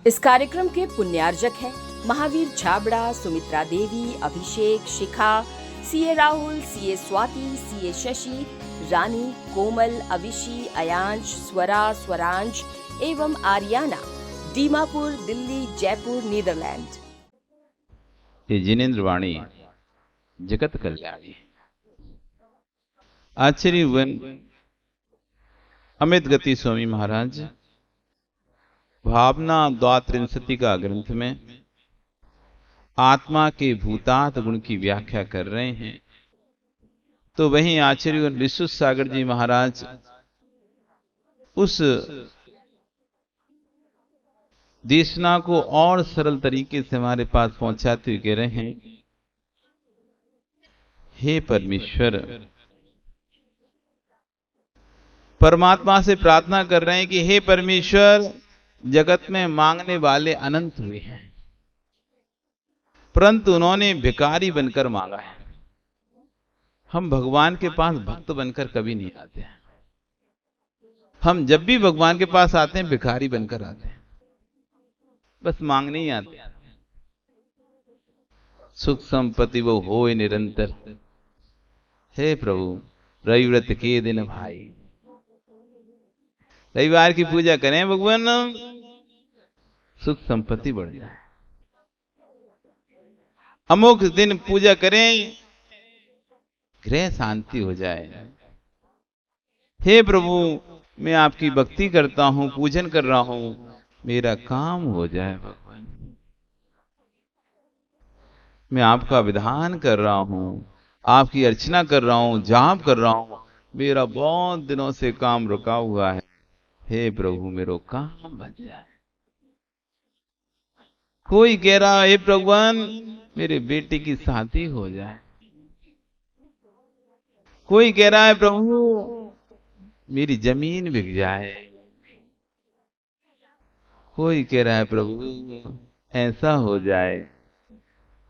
इस कार्यक्रम के पुण्यार्जक हैं Mahavir Chhabra, Sumitra Devi, Abhishek, Shikha, CA Rahul, CA Swati, CA Shashi, Rani, Komal, Avishi, Ayansh, Swara, Swaransh एवं आर्याना, दीमापुर, दिल्ली, जयपुर, नीदरलैंड। ये जिनेन्द्र वाणी जगत कल्याणी। आचार्य अमित गति स्वामी महाराज भावना द्वात्रिंशति का ग्रंथ में आत्मा के भूतात् गुण की व्याख्या कर रहे हैं। तो वहीं आचार्य विश्व सागर जी महाराज उस देशना को और सरल तरीके से हमारे पास पहुंचाते हुए कह रहे हैं, हे परमेश्वर, परमात्मा से प्रार्थना कर रहे हैं कि हे परमेश्वर, जगत में मांगने वाले अनंत हुए हैं, परंतु उन्होंने भिखारी बनकर मांगा है। हम भगवान के पास भक्त बनकर कभी नहीं आते हैं। हम जब भी भगवान के पास आते हैं भिखारी बनकर आते हैं, बस मांगने ही आते हैं। सुख संपत्ति वो होए निरंतर, हे प्रभु रविव्रत के दिन भाई, रविवार की पूजा करें भगवान, सुख संपत्ति बढ़ जाए। अमुक दिन पूजा करें, गृह शांति हो जाए। हे प्रभु, मैं आपकी भक्ति करता हूं, पूजन कर रहा हूं, मेरा काम हो जाए भगवान। मैं आपका विधान कर रहा हूं, आपकी अर्चना कर रहा हूं, जाप कर रहा हूं, मेरा बहुत दिनों से काम रुका हुआ है। हे प्रभु, मेरा काम बन जाए। कोई कह रहा है, हे भगवान, मेरे बेटे की शादी हो जाए। कोई कह रहा है, प्रभु मेरी जमीन बिक जाए। कोई कह रहा है, प्रभु ऐसा हो जाए।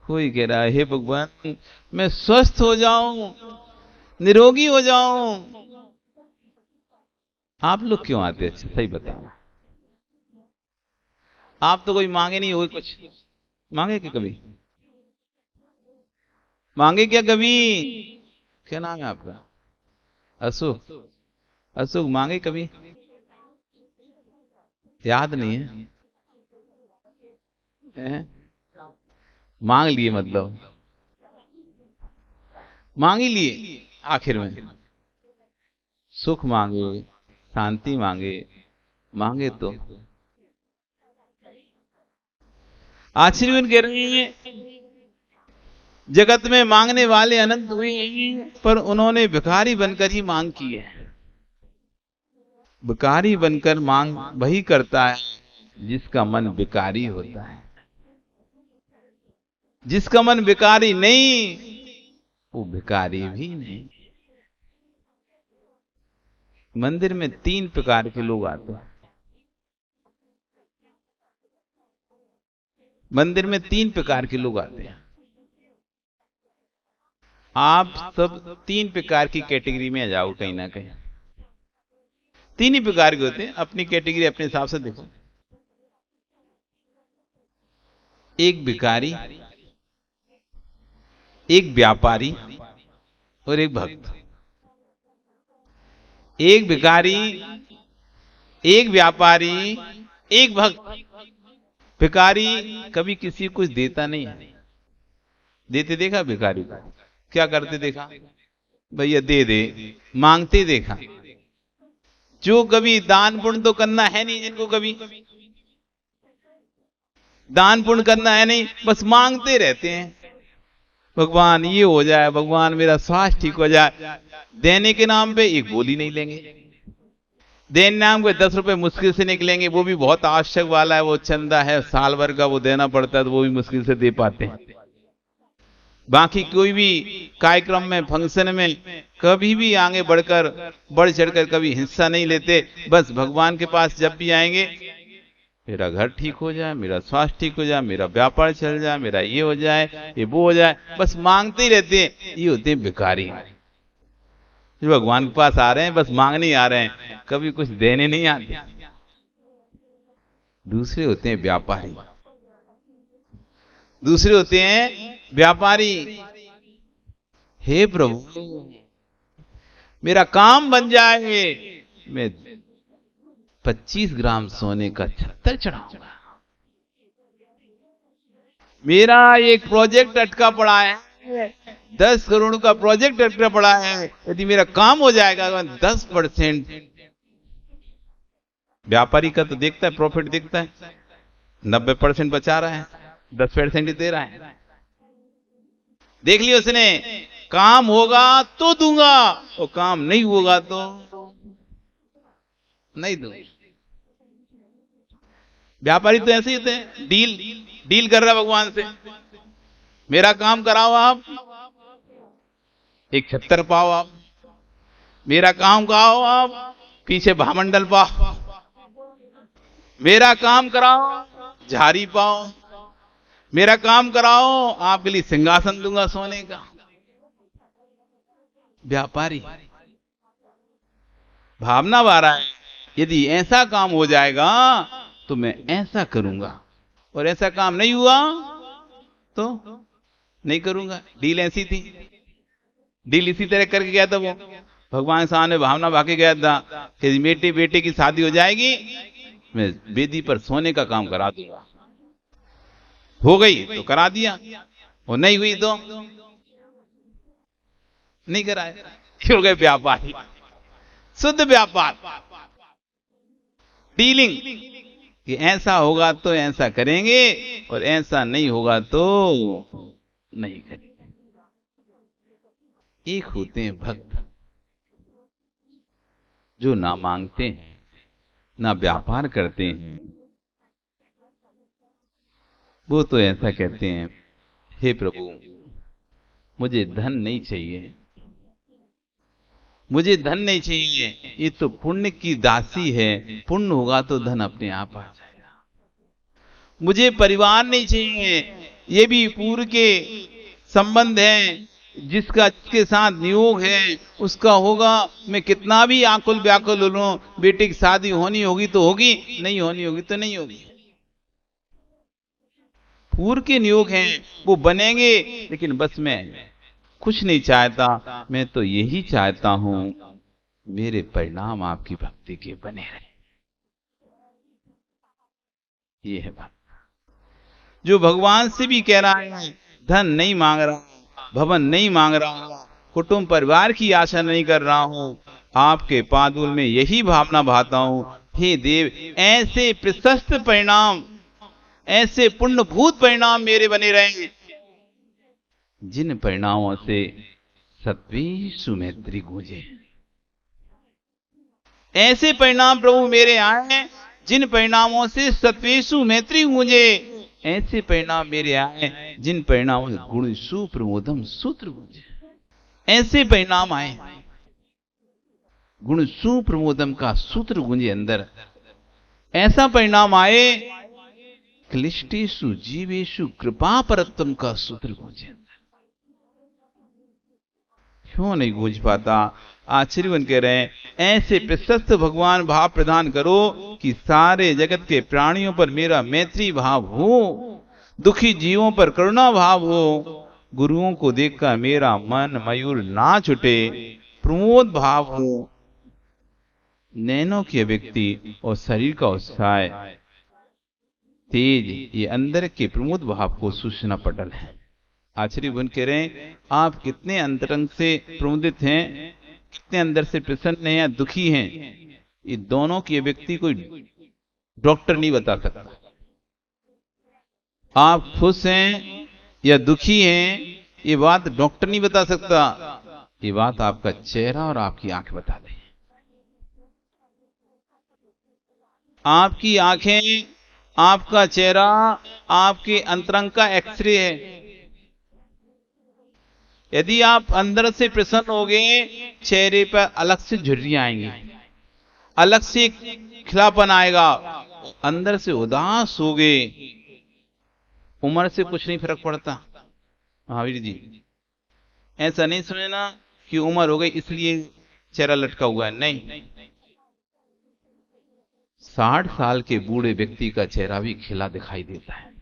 कोई कह रहा है, हे भगवान, मैं स्वस्थ हो जाऊं, निरोगी हो जाऊं। आप लोग क्यों आते? अच्छा सही बताओ। आप तो कोई मांगे नहीं हो, कुछ मांगे क्या कभी? मांगे क्या कभी? क्या नाम है आपका? अशोक। अशोक मांगे कभी? याद नहीं है? मांग लिए, मतलब मांग ही लिए। आखिर में सुख मांगे, शांति मांगे, मांगे तो आचार्य कह रहे हैं, जगत में मांगने वाले अनंत हुए हैं, पर उन्होंने भिखारी बनकर ही मांग की है। भिखारी बनकर मांग वही करता है जिसका मन भिखारी होता है। जिसका मन भिखारी नहीं, वो भिखारी भी नहीं। मंदिर में 3 प्रकार के लोग आते हैं। मंदिर में 3 प्रकार के लोग आते हैं। आप सब 3 प्रकार की कैटेगरी में आ जाओ कहीं ना कहीं। 3 ही प्रकार के होते हैं। अपनी कैटेगरी अपने हिसाब से देखो। एक भिखारी, एक व्यापारी और एक भक्त। एक भिखारी, एक व्यापारी, एक भक्त। भिखारी कभी किसी कुछ देता नहीं है। देते देखा भिखारी को? क्या करते देखा? भैया दे दे, मांगते देखा। जो कभी दान पुण्य तो करना है नहीं, जिनको कभी दान पुण्य करना है नहीं, बस मांगते रहते हैं, भगवान ये हो जाए, भगवान मेरा स्वास्थ्य ठीक हो जाए। देने के नाम पे एक बोली नहीं लेंगे। देने नाम पे 10 रुपए मुश्किल से निकलेंगे, वो भी बहुत आवश्यक वाला है, वो चंदा है साल भर का, वो देना पड़ता है, तो वो भी मुश्किल से दे पाते हैं। बाकी कोई भी कार्यक्रम में, फंक्शन में कभी भी आगे बढ़कर, बढ़ चढ़कर कभी हिस्सा नहीं लेते। बस भगवान के पास जब भी आएंगे, मेरा घर ठीक हो जाए, मेरा स्वास्थ्य ठीक हो जाए, मेरा व्यापार चल जाए, मेरा ये हो जाए, ये वो हो जाए, बस मांगते ही रहते हैं। ये होते हैं भिखारी। जो भगवान के पास आ रहे हैं बस मांगने आ रहे हैं, कभी कुछ देने नहीं आते। दूसरे होते हैं व्यापारी। दूसरे होते हैं व्यापारी। हे प्रभु, मेरा काम बन जाए, मैं 25 ग्राम सोने का छत्तर चढ़ाऊंगा। मेरा एक प्रोजेक्ट अटका पड़ा है, 10 करोड़ का प्रोजेक्ट अटका पड़ा है, यदि मेरा काम हो जाएगा 10%। व्यापारी का तो देखता है, प्रॉफिट देखता है, 90% बचा रहा है, 10% ही दे रहा है। देख लिया उसने, काम होगा तो दूंगा और काम नहीं होगा तो नहीं दूंगा। व्यापारी तो ऐसे ही होते हैं, डील कर रहा है भगवान से। मेरा काम कराओ आप, एक छत्तर पाओ आप। मेरा काम कराओ आप, पीछे भामंडल पाओ। मेरा काम कराओ, झारी पाओ। मेरा काम कराओ, आपके लिए सिंहासन दूंगा सोने का। व्यापारी भावना बा रहा है, यदि ऐसा काम हो जाएगा तो मैं ऐसा करूंगा, और ऐसा काम नहीं हुआ तो नहीं करूंगा। डील ऐसी थी, डील इसी तरह करके गया था वो। भगवान सामने भावना भागे गया था कि बेटे बेटे की शादी हो जाएगी, मैं वेदी पर सोने का काम करा दूंगा। हो गई तो करा दिया, और नहीं हुई तो नहीं कराया। हो गए व्यापारी, शुद्ध व्यापार, डीलिंग, कि ऐसा होगा तो ऐसा करेंगे और ऐसा नहीं होगा तो नहीं करेंगे। एक होते हैं भक्त, जो ना मांगते हैं ना व्यापार करते हैं। वो तो ऐसा कहते हैं, हे प्रभु, मुझे धन नहीं चाहिए, मुझे धन नहीं चाहिए, ये तो पुण्य की दासी है, पुण्य होगा तो धन अपने आप आ जाएगा। मुझे परिवार नहीं चाहिए, ये भी पूर्व के संबंध है, जिसके साथ नियोग है उसका होगा। मैं कितना भी आकुल व्याकुल हो लूं, बेटे की शादी होनी होगी तो होगी, नहीं होनी होगी तो नहीं होगी। पूर्व के नियोग हैं, वो बनेंगे, लेकिन बस मैं कुछ नहीं चाहता, मैं तो यही चाहता हूं मेरे परिणाम आपकी भक्ति के बने रहे। ये है बात। जो भगवान से भी कह रहा है, धन नहीं मांग रहा, भवन नहीं मांग रहा, कुटुंब परिवार की आशा नहीं कर रहा हूं, आपके पादुल में यही भावना भाता हूं, हे देव, ऐसे प्रशस्त परिणाम, ऐसे पुण्यभूत परिणाम मेरे बने रहे, जिन परिणामों से सत्वेषु मैत्री गूंजे। ऐसे परिणाम प्रभु मेरे आए जिन परिणामों से सत्वेषु मैत्री गूंजे। ऐसे परिणाम मेरे आए जिन परिणामों से गुण सुप्रमोदम सूत्र गूंजे। ऐसे परिणाम आए, गुण सुप्रमोदम का सूत्र गूंजे अंदर। ऐसा परिणाम आए, क्लिष्टेषु जीवेषु कृपा परत्तम का सूत्र गूंजे। क्यों नहीं गूंज पाता? आश्चर्यवन कह रहे हैं, ऐसे प्रशस्त भगवान भाव प्रदान करो कि सारे जगत के प्राणियों पर मेरा मैत्री भाव हो, दुखी जीवों पर करुणा भाव हो, गुरुओं को देखकर मेरा मन मयूर ना छुटे, प्रमोद भाव हो, नैनों की अभिव्यक्ति और शरीर का उत्साह तेज, ये अंदर के प्रमोद भाव को सूचना पटल है। आचार्य भगवान कह रहे हैं, आप कितने अंतरंग से प्रमुदित हैं, कितने अंदर से प्रसन्न हैं या दुखी हैं, ये दोनों की अभिव्यक्ति कोई डॉक्टर नहीं बता सकता। आप खुश हैं या दुखी हैं, ये बात डॉक्टर नहीं बता सकता, ये बात आपका चेहरा और आपकी आंख बता दें। आपकी आंखें, आपका चेहरा, आपके अंतरंग का एक्सरे है। यदि आप अंदर से प्रसन्न होगे, चेहरे पर अलग से झुर्रियां आएंगी, अलग से खिलापन आएगा। अंदर से उदास होगे, उम्र से कुछ नहीं फर्क पड़ता। महावीर जी, ऐसा नहीं समझना कि उम्र हो गई इसलिए चेहरा लटका हुआ है, नहीं। 60 साल के बूढ़े व्यक्ति का चेहरा भी खिला दिखाई देता है।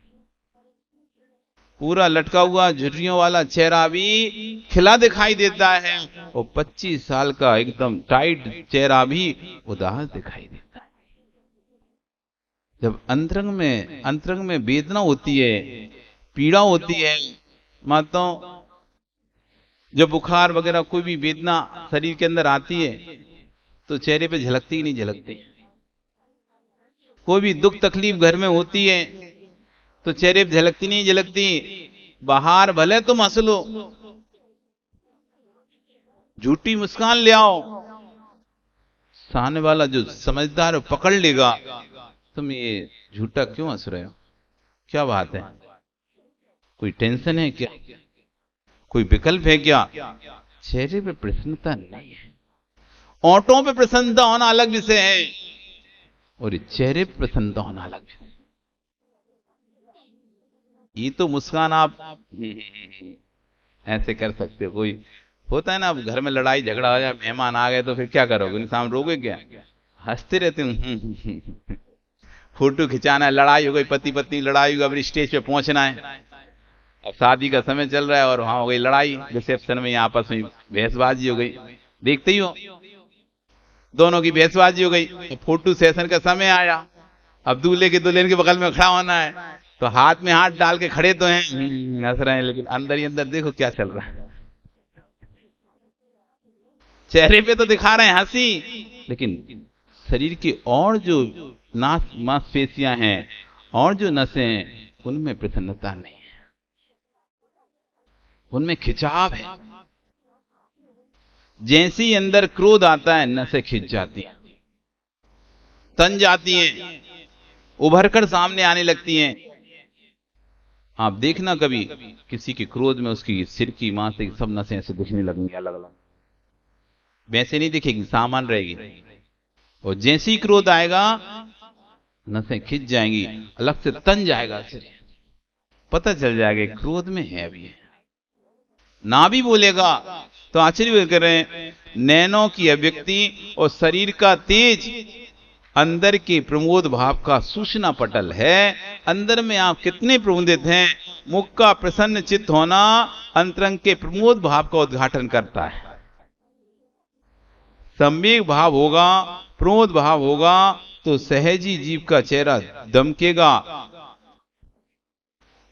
पूरा लटका हुआ झुर्रियों वाला चेहरा भी खिला दिखाई देता है, और 25 साल का एकदम टाइट चेहरा भी उदास दिखाई देता है। जब अंतरंग में वेदना होती है, पीड़ा होती है, माताओं, जब बुखार वगैरह कोई भी वेदना शरीर के अंदर आती है तो चेहरे पे झलकती ही नहीं झलकती। कोई भी दुख तकलीफ घर में होती है तो चेहरे पे झलकती नहीं झलकती। बाहर भले तुम हंस लो, झूठी मुस्कान ले आओ, सामने वाला जो समझदार है पकड़ लेगा, तुम ये झूठा क्यों हंस रहे हो, क्या बात है, कोई टेंशन है क्या, कोई विकल्प है क्या? चेहरे पे प्रसन्नता नहीं है। ओंठों पे प्रसन्नता होना अलग विषय है, और चेहरे पे प्रसन्नता होना अलग विषय। ये तो मुस्कान आप ऐसे कर सकते हो। कोई होता है ना, अब घर में लड़ाई झगड़ा हो जाए, मेहमान आ गए तो फिर क्या करोगे, उनके सामने रोगे क्या? हंसते रहते हो। फोटो खिंचाना है, लड़ाई हो गई, पति पत्नी लड़ाई हो गई, अब स्टेज पे पहुंचना है, अब शादी का समय चल रहा है और वहां हो गई लड़ाई, रिसेप्शन में आपस में बहसबाजी हो गई, देखते ही हो दोनों की बहसबाजी हो गई। फोटो सेशन का समय आया, अब दूल्हे के दुल्हन के बगल में खड़ा होना है, तो हाथ में हाथ डाल के खड़े तो हैं, हंस रहे हैं, लेकिन अंदर ही अंदर देखो क्या चल रहा है। चेहरे पे तो दिखा रहे हैं हंसी, लेकिन शरीर की और जो मांसपेशियां हैं और जो नसें हैं उनमें प्रसन्नता नहीं है, उनमें खिंचाव है। जैसे ही अंदर क्रोध आता है नसें खिंच जाती हैं, तन जाती हैं, उभर कर सामने आने लगती हैं। आप देखना कभी किसी के क्रोध में उसकी सिर की मांस सब नसें ऐसे दिखने लगेंगी अलग अलग, वैसे नहीं दिखेगी, सामान रहेगी। और जैसे ही क्रोध आएगा नसें खिंच जाएंगी, अलग से तन जाएगा सिर, पता चल जाएगा क्रोध में है अभी। ना भी बोलेगा तो आश्चर्य कर रहे हैं, नैनों की अभिव्यक्ति और शरीर का तेज अंदर के प्रमोद भाव का सूचना पटल है। अंदर में आप कितने प्रमुदित हैं, मुख का प्रसन्न चित्त होना अंतरंग के प्रमोद भाव का उद्घाटन करता है। संवेग भाव होगा, प्रमोद भाव होगा तो सहजी जीव का चेहरा दमकेगा,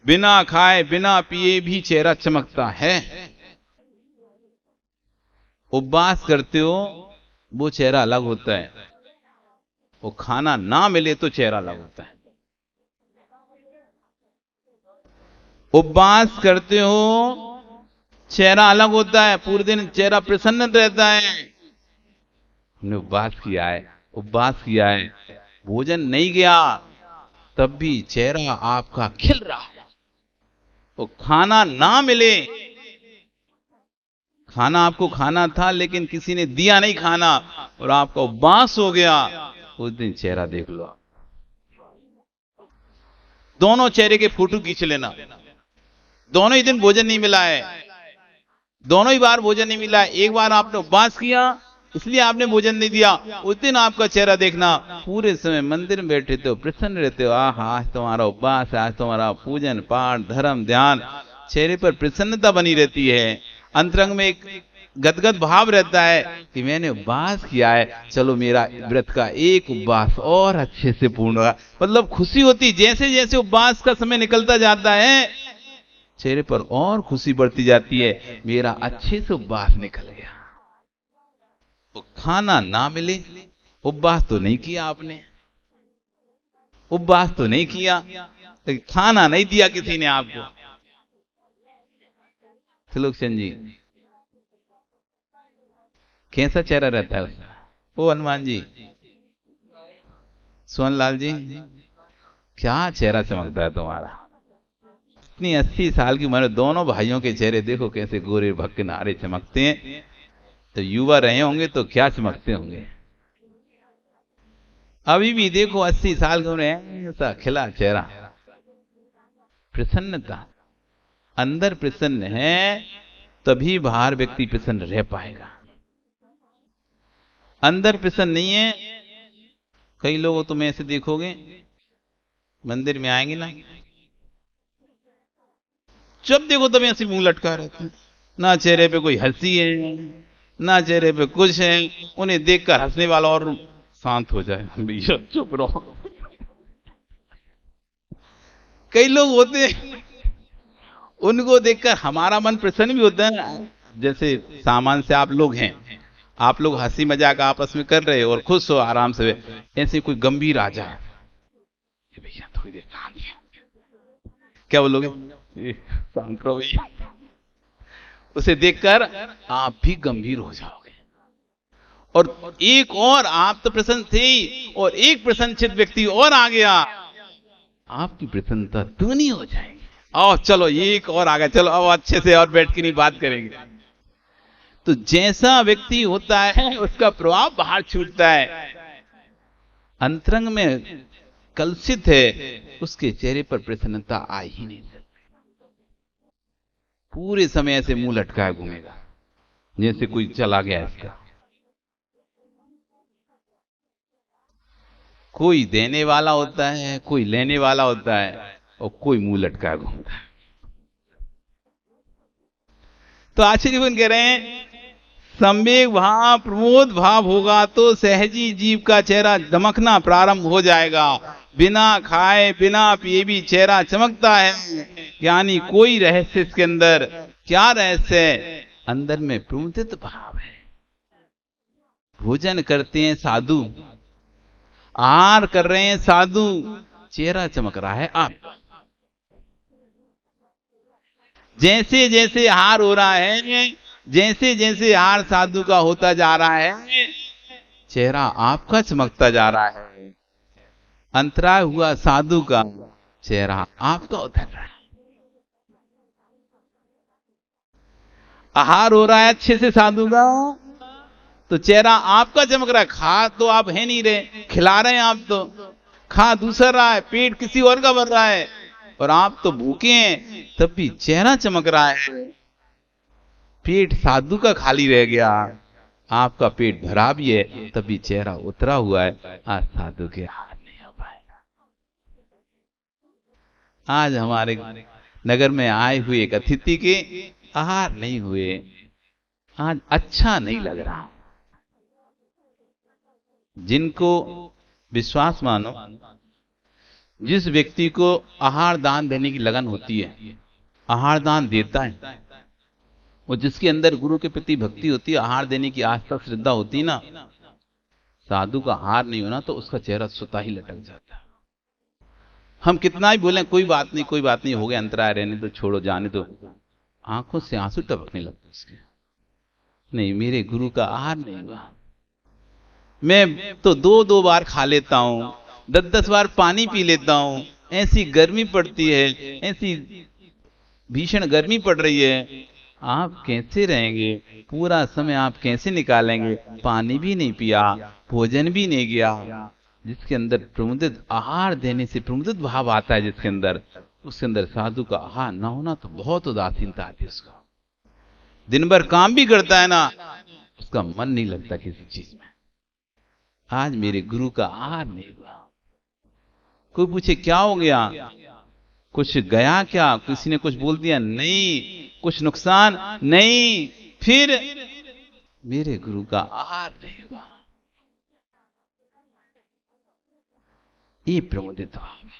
बिना खाए बिना पिए भी चेहरा चमकता है। उपवास करते हो वो चेहरा अलग होता है, वो खाना ना मिले तो चेहरा अलग होता है। उपवास करते हो चेहरा अलग होता है, पूरे दिन चेहरा प्रसन्न रहता है। हमने उपवास किया है, भोजन नहीं गया तब भी चेहरा आपका खिल रहा है। वो खाना ना मिले, खाना आपको खाना था लेकिन किसी ने दिया नहीं खाना और आपका उपवास हो गया, उस दिन चेहरा देख लो। दोनों चेहरे के फोटो खींच लेना। दोनों ही दिन भोजन नहीं मिला है, दोनों ही बार भोजन नहीं मिला है। एक बार आपने उपवास किया इसलिए आपने भोजन नहीं दिया, उस दिन आपका चेहरा देखना, पूरे समय मंदिर में बैठे थे प्रसन्न रहते हो, आज तुम्हारा उपवास है, आज तुम्हारा पूजन पाठ धर्म ध्यान, चेहरे पर प्रसन्नता बनी रहती है। अंतरंग में एक गदगद भाव रहता है कि मैंने उपवास किया है, चलो मेरा व्रत का एक उपवास और अच्छे से पूर्ण होगा, मतलब खुशी होती। जैसे जैसे उपवास का समय निकलता जाता है चेहरे पर और खुशी बढ़ती जाती है, मेरा अच्छे से उपवास निकल गया। तो खाना ना मिले, उपवास तो नहीं किया आपने, उपवास तो नहीं किया, लेकिन खाना नहीं दिया किसी ने आपको। त्रिलोकचंद जी कैसा चेहरा रहता है उसका? ओ हनुमान जी, सोहनलाल जी, क्या चेहरा चमकता है तुम्हारा। इतनी 80 साल की उम्र, दोनों भाइयों के चेहरे देखो कैसे गोरे भक्के नारे चमकते हैं। तो युवा रहे होंगे तो क्या चमकते होंगे। अभी भी देखो 80 साल की उम्र है, ऐसा खिला चेहरा, प्रसन्नता। अंदर प्रसन्न है तभी बाहर व्यक्ति प्रसन्न रह पाएगा। अंदर प्रसन्न नहीं है, कई लोगों तुम ऐसे देखोगे मंदिर में आएंगे ना, जब देखो तब ऐसे मुंह लटका रहते हैं, ना चेहरे पे कोई हंसी है ना चेहरे पे कुछ है। उन्हें देखकर हंसने वाला और शांत हो जाए, भैया चुप रहो। कई लोग होते हैं उनको देखकर हमारा मन प्रसन्न भी होता है। जैसे सामान से आप लोग हैं, आप लोग हंसी मजाक आपस में कर रहे हो और खुश हो आराम से, ऐसे कोई गंभीर आ जाए, भैया थोड़ी देर शांत है, क्या बोलोगे? शांत रहो भैया। उसे देखकर आप भी गंभीर हो जाओगे। और एक और, आप तो प्रसन्न थे ही, और एक प्रसन्नचित्त व्यक्ति और आ गया, आपकी प्रसन्नता दुगनी हो जाएगी। आओ चलो एक और आ गया, चलो अब अच्छे से और बैठ के नहीं बात करेंगे। तो जैसा व्यक्ति होता है उसका प्रभाव बाहर छूटता है। अंतरंग में कलुषित है, उसके चेहरे पर प्रसन्नता आ ही नहीं सकती। पूरे समय ऐसे मुंह लटकाए घूमेगा जैसे कोई चला गया इसका। कोई देने वाला होता है, कोई लेने वाला होता है, और कोई मुंह लटकाए घूमता है। तो आचार्य कह रहे हैं संवेग भाव प्रमोद भाव होगा तो सहजी जीव का चेहरा दमकना प्रारंभ हो जाएगा। बिना खाए बिना पिए भी चेहरा चमकता है। यानी कोई रहस्य इसके अंदर, क्या रहस्य है? अंदर में प्रमुदित भाव है। भोजन करते हैं साधु, आहार कर रहे हैं साधु, चेहरा चमक रहा है आप। जैसे जैसे आहार हो रहा है, जैसे जैसे आहार साधु का होता जा रहा है, चेहरा आपका चमकता जा रहा है। अंतराय हुआ साधु का, चेहरा आपका उतर रहा है। आहार हो रहा है अच्छे से साधु का, तो चेहरा आपका चमक रहा है। खा तो आप है नहीं रहे, खिला रहे हैं आप, तो खा दूसरा रहा है, पेट किसी और का भर रहा है, और आप तो भूखे हैं, तब भी चेहरा चमक रहा है। पेट साधु का खाली रह गया, आपका पेट भरा भी है, तभी चेहरा उतरा हुआ है। आज साधु के आहार नहीं हो पाएगा। आज हमारे नगर में आए हुए एक अतिथि के आहार नहीं हुए, आज अच्छा नहीं लग रहा। जिनको विश्वास मानो, जिस व्यक्ति को आहार दान देने की लगन होती है, आहार दान देता है, और जिसके अंदर गुरु के प्रति भक्ति होती है, आहार देने की आस्था श्रद्धा होती है ना, साधु का आहार नहीं होना तो उसका चेहरा स्वतः ही लटक जाता है। हम कितना ही बोलें कोई बात नहीं, कोई बात नहीं, हो गया अंतराय, रहने तो, छोड़ो जाने तो, आंखों से आंसू टपकने लगते उसके। नहीं, मेरे गुरु का आहार नहीं हुआ। मैं तो 2-2 बार खा लेता हूं, 10-10 बार पानी पी लेता हूं, ऐसी गर्मी पड़ती है, ऐसी भीषण गर्मी पड़ रही है, आप कैसे रहेंगे? पूरा समय आप कैसे निकालेंगे? पानी भी नहीं पिया, भोजन भी नहीं गया। जिसके अंदर प्रमुदित आहार देने से प्रमुदित भाव आता है, जिसके अंदर, उसके अंदर साधु का आहार ना होना तो बहुत उदासीनता आती है उसका। दिन भर काम भी करता है ना, उसका मन नहीं लगता किसी चीज में। आज मेरे गुरु का आहार नहीं हुआ। कोई पूछे क्या हो गया, कुछ गया क्या, किसी ने कुछ बोल दिया? नहीं। कुछ नुकसान? नहीं। फिर मेरे गुरु का आहार नहीं हुआ। ये प्रमोदित भाव है,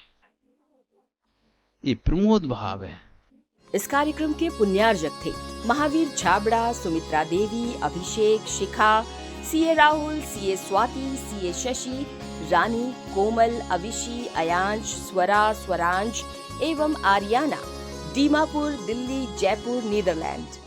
ये प्रमोद भाव है। इस कार्यक्रम के पुण्यार्जक थे Mahavir Chhabra, Sumitra Devi, Abhishek, Shikha, CA Rahul, CA Swati, CA Shashi, Rani, Komal, Avishi, Ayansh, Swara, Swaransh एवं आर्याना, दीमापुर, दिल्ली, जयपुर, नीदरलैंड।